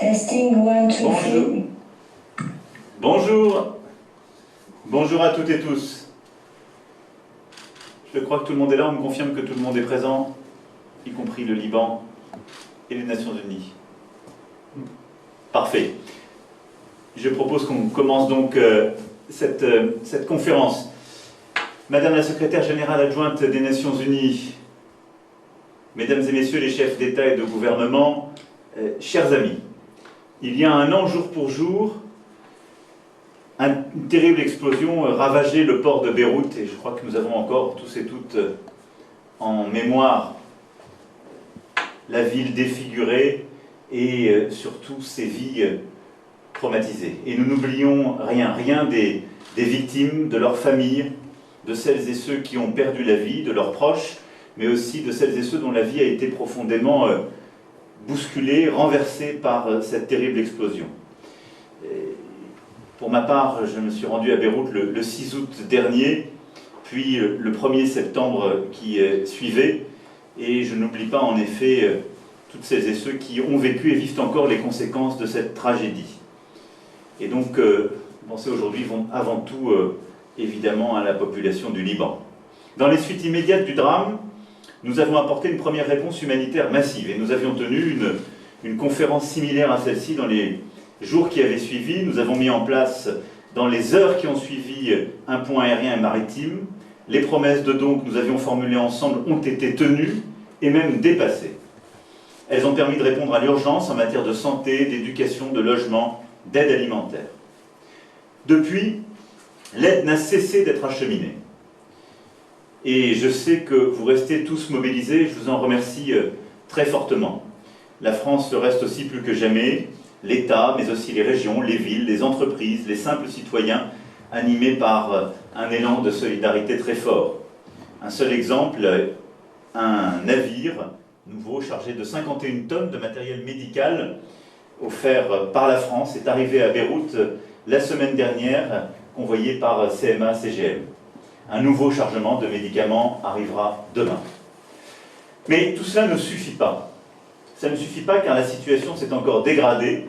Testing, 1, 2, 3. Bonjour. Bonjour à toutes et tous. Je crois que tout le monde est là, on me confirme que tout le monde est présent, y compris le Liban et les Nations Unies. Parfait. Je propose qu'on commence donc cette conférence. Madame la secrétaire générale adjointe des Nations Unies, Mesdames et Messieurs les chefs d'État et de gouvernement, chers amis, il y a un an, jour pour jour, une terrible explosion ravageait le port de Beyrouth, et je crois que nous avons encore tous et toutes en mémoire la ville défigurée et surtout ses vies traumatisées. Et nous n'oublions rien des victimes, de leurs familles, de celles et ceux qui ont perdu la vie, de leurs proches, mais aussi de celles et ceux dont la vie a été profondément bousculée, renversée par cette terrible explosion. Pour ma part, je me suis rendu à Beyrouth le 6 août dernier, puis le 1er septembre qui suivait, et je n'oublie pas en effet toutes celles et ceux qui ont vécu et vivent encore les conséquences de cette tragédie. Et donc, pensez aujourd'hui avant tout, évidemment, à la population du Liban. Dans les suites immédiates du drame, nous avons apporté une première réponse humanitaire massive, et nous avions tenu une conférence similaire à celle-ci dans les jours qui avaient suivi. Nous avons mis en place, dans les heures qui ont suivi, un pont aérien et maritime. Les promesses de dons que nous avions formulées ensemble ont été tenues et même dépassées. Elles ont permis de répondre à l'urgence en matière de santé, d'éducation, de logement, d'aide alimentaire. Depuis, l'aide n'a cessé d'être acheminée. Et je sais que vous restez tous mobilisés, je vous en remercie très fortement. La France le reste aussi plus que jamais, l'État, mais aussi les régions, les villes, les entreprises, les simples citoyens, animés par un élan de solidarité très fort. Un seul exemple, un navire nouveau chargé de 51 tonnes de matériel médical offert par la France est arrivé à Beyrouth la semaine dernière, convoyé par CMA-CGM. Un nouveau chargement de médicaments arrivera demain. Mais tout cela ne suffit pas. Ça ne suffit pas car la situation s'est encore dégradée.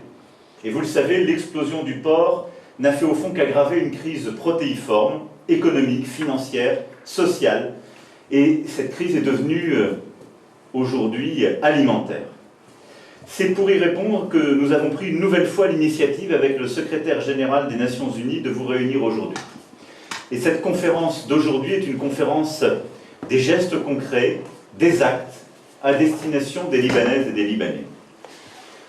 Et vous le savez, l'explosion du port n'a fait au fond qu'aggraver une crise protéiforme, économique, financière, sociale. Et cette crise est devenue aujourd'hui alimentaire. C'est pour y répondre que nous avons pris une nouvelle fois l'initiative avec le secrétaire général des Nations Unies de vous réunir aujourd'hui. Et cette conférence d'aujourd'hui est une conférence des gestes concrets, des actes, à destination des Libanaises et des Libanais.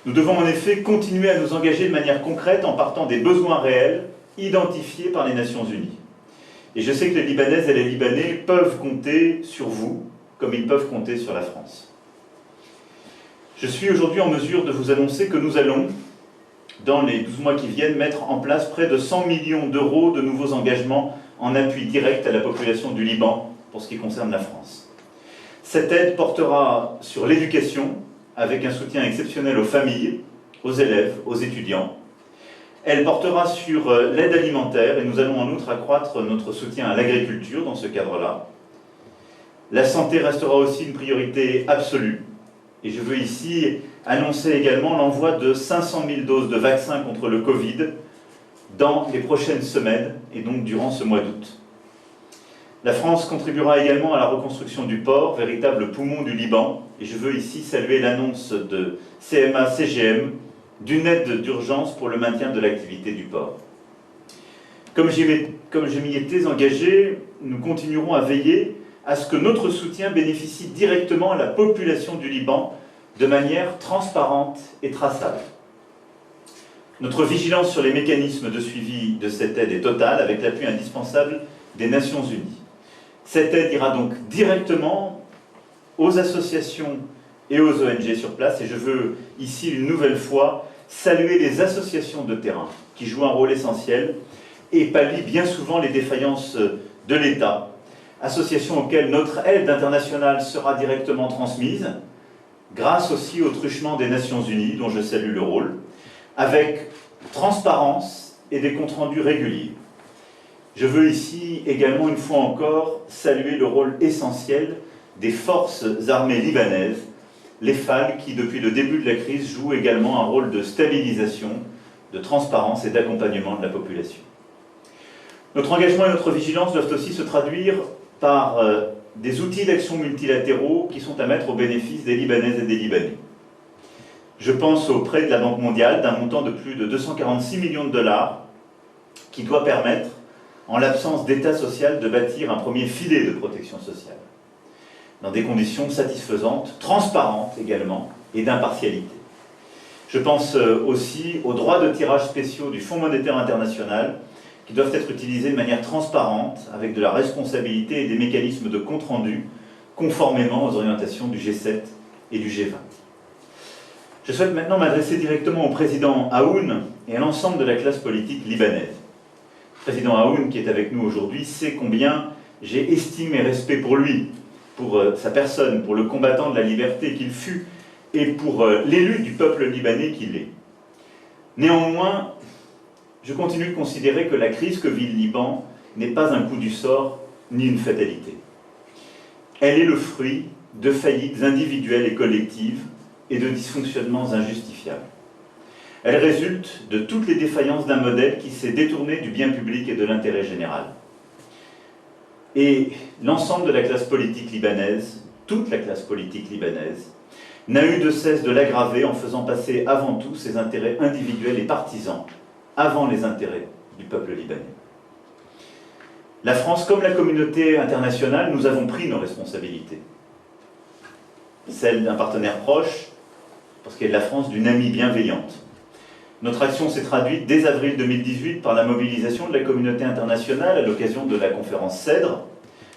Nous devons en effet continuer à nous engager de manière concrète en partant des besoins réels identifiés par les Nations Unies. Et je sais que les Libanaises et les Libanais peuvent compter sur vous, comme ils peuvent compter sur la France. Je suis aujourd'hui en mesure de vous annoncer que nous allons, dans les 12 mois qui viennent, mettre en place près de 100 millions d'euros de nouveaux engagements en appui direct à la population du Liban, pour ce qui concerne la France. Cette aide portera sur l'éducation, avec un soutien exceptionnel aux familles, aux élèves, aux étudiants. Elle portera sur l'aide alimentaire, et nous allons en outre accroître notre soutien à l'agriculture dans ce cadre-là. La santé restera aussi une priorité absolue, et je veux ici annoncer également l'envoi de 500 000 doses de vaccins contre le Covid dans les prochaines semaines, et donc durant ce mois d'août. La France contribuera également à la reconstruction du port, véritable poumon du Liban, et je veux ici saluer l'annonce de CMA-CGM d'une aide d'urgence pour le maintien de l'activité du port. Comme je m'y étais engagé, nous continuerons à veiller à ce que notre soutien bénéficie directement à la population du Liban de manière transparente et traçable. Notre vigilance sur les mécanismes de suivi de cette aide est totale, avec l'appui indispensable des Nations Unies. Cette aide ira donc directement aux associations et aux ONG sur place, et je veux ici une nouvelle fois saluer les associations de terrain qui jouent un rôle essentiel et pallient bien souvent les défaillances de l'État, associations auxquelles notre aide internationale sera directement transmise, grâce aussi au truchement des Nations Unies, dont je salue le rôle, avec transparence et des comptes rendus réguliers. Je veux ici également, une fois encore, saluer le rôle essentiel des forces armées libanaises les FAL qui, depuis le début de la crise, jouent également un rôle de stabilisation, de transparence et d'accompagnement de la population. Notre engagement et notre vigilance doivent aussi se traduire par des outils d'action multilatéraux qui sont à mettre au bénéfice des Libanaises et des Libanais. Je pense au prêt de la Banque mondiale d'un montant de plus de 246 millions de dollars qui doit permettre, en l'absence d'État social, de bâtir un premier filet de protection sociale, dans des conditions satisfaisantes, transparentes également, et d'impartialité. Je pense aussi aux droits de tirage spéciaux du Fonds monétaire international qui doivent être utilisés de manière transparente, avec de la responsabilité et des mécanismes de compte-rendu, conformément aux orientations du G7 et du G20. Je souhaite maintenant m'adresser directement au président Aoun et à l'ensemble de la classe politique libanaise. Le président Aoun, qui est avec nous aujourd'hui, sait combien j'ai estime et respect pour lui, pour sa personne, pour le combattant de la liberté qu'il fut et pour l'élu du peuple libanais qu'il est. Néanmoins, je continue de considérer que la crise que vit le Liban n'est pas un coup du sort ni une fatalité. Elle est le fruit de faillites individuelles et collectives et de dysfonctionnements injustifiables. Elle résulte de toutes les défaillances d'un modèle qui s'est détourné du bien public et de l'intérêt général. Et l'ensemble de la classe politique libanaise, toute la classe politique libanaise, n'a eu de cesse de l'aggraver en faisant passer avant tout ses intérêts individuels et partisans avant les intérêts du peuple libanais. La France, comme la communauté internationale, nous avons pris nos responsabilités. Celle d'un partenaire proche, parce qu'elle est la France d'une amie bienveillante. Notre action s'est traduite dès avril 2018 par la mobilisation de la communauté internationale à l'occasion de la conférence CEDRE,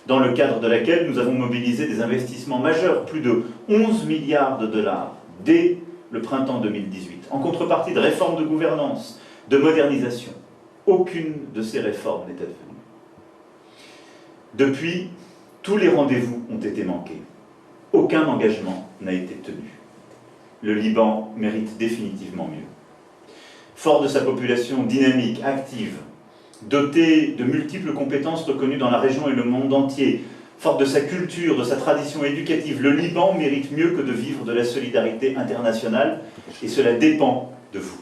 dans le cadre de laquelle nous avons mobilisé des investissements majeurs, plus de 11 milliards de dollars, dès le printemps 2018, en contrepartie de réformes de gouvernance, de modernisation. Aucune de ces réformes n'est advenue. Depuis, tous les rendez-vous ont été manqués. Aucun engagement n'a été tenu. Le Liban mérite définitivement mieux. Fort de sa population dynamique, active, dotée de multiples compétences reconnues dans la région et le monde entier, fort de sa culture, de sa tradition éducative, le Liban mérite mieux que de vivre de la solidarité internationale, et cela dépend de vous.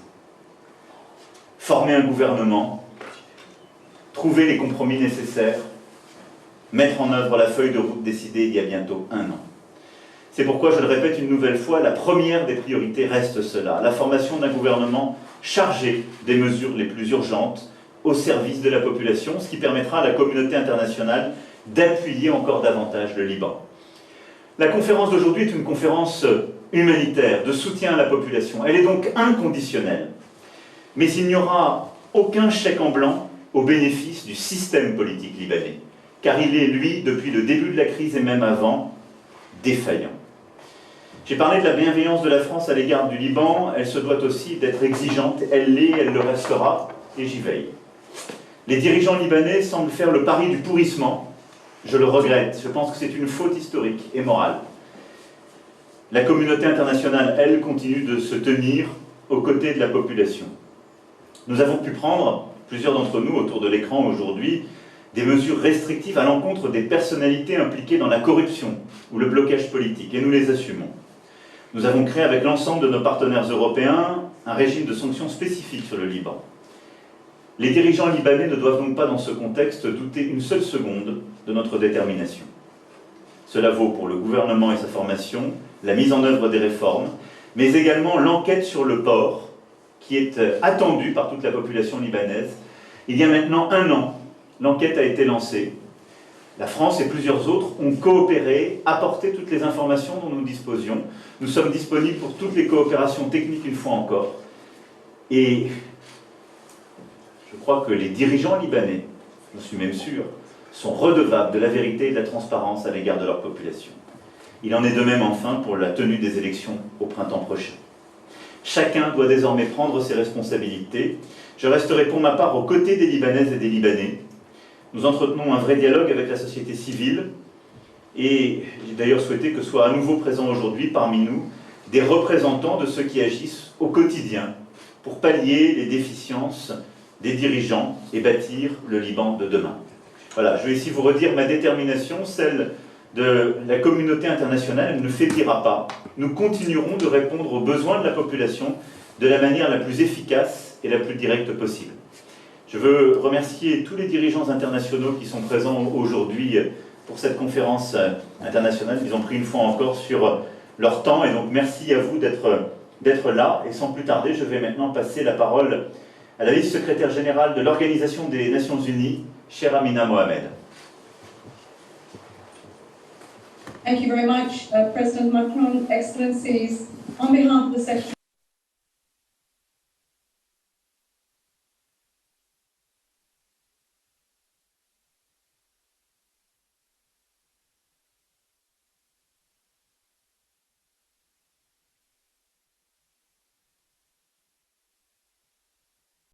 Former un gouvernement, trouver les compromis nécessaires, mettre en œuvre la feuille de route décidée il y a bientôt 1 an. C'est pourquoi, je le répète une nouvelle fois, la première des priorités reste cela, la formation d'un gouvernement chargé des mesures les plus urgentes au service de la population, ce qui permettra à la communauté internationale d'appuyer encore davantage le Liban. La conférence d'aujourd'hui est une conférence humanitaire, de soutien à la population. Elle est donc inconditionnelle. Mais il n'y aura aucun chèque en blanc au bénéfice du système politique libanais, car il est, lui, depuis le début de la crise et même avant, défaillant. J'ai parlé de la bienveillance de la France à l'égard du Liban, elle se doit aussi d'être exigeante, elle l'est, elle le restera, et j'y veille. Les dirigeants libanais semblent faire le pari du pourrissement, je le regrette, je pense que c'est une faute historique et morale. La communauté internationale, elle, continue de se tenir aux côtés de la population. Nous avons pu prendre, plusieurs d'entre nous autour de l'écran aujourd'hui, des mesures restrictives à l'encontre des personnalités impliquées dans la corruption ou le blocage politique, et nous les assumons. Nous avons créé avec l'ensemble de nos partenaires européens un régime de sanctions spécifiques sur le Liban. Les dirigeants libanais ne doivent donc pas dans ce contexte douter une seule seconde de notre détermination. Cela vaut pour le gouvernement et sa formation, la mise en œuvre des réformes, mais également l'enquête sur le port, qui est attendue par toute la population libanaise. Il y a maintenant 1 an, l'enquête a été lancée. La France et plusieurs autres ont coopéré, apporté toutes les informations dont nous disposions. Nous sommes disponibles pour toutes les coopérations techniques une fois encore. Et je crois que les dirigeants libanais, j'en suis même sûr, sont redevables de la vérité et de la transparence à l'égard de leur population. Il en est de même enfin pour la tenue des élections au printemps prochain. Chacun doit désormais prendre ses responsabilités. Je resterai pour ma part aux côtés des Libanaises et des Libanais. Nous entretenons un vrai dialogue avec la société civile et j'ai d'ailleurs souhaité que soient à nouveau présents aujourd'hui parmi nous des représentants de ceux qui agissent au quotidien pour pallier les déficiences des dirigeants et bâtir le Liban de demain. Voilà, je vais ici vous redire ma détermination, celle de la communauté internationale ne faiblira pas. Nous continuerons de répondre aux besoins de la population de la manière la plus efficace et la plus directe possible. Je veux remercier tous les dirigeants internationaux qui sont présents aujourd'hui pour cette conférence internationale. Ils ont pris une fois encore sur leur temps, et donc merci à vous d'être là. Et sans plus tarder, je vais maintenant passer la parole à la vice-secrétaire générale de l'Organisation des Nations Unies, chère Amina Mohamed. Thank you very much, President Macron, Excellencies. On behalf of the Secretary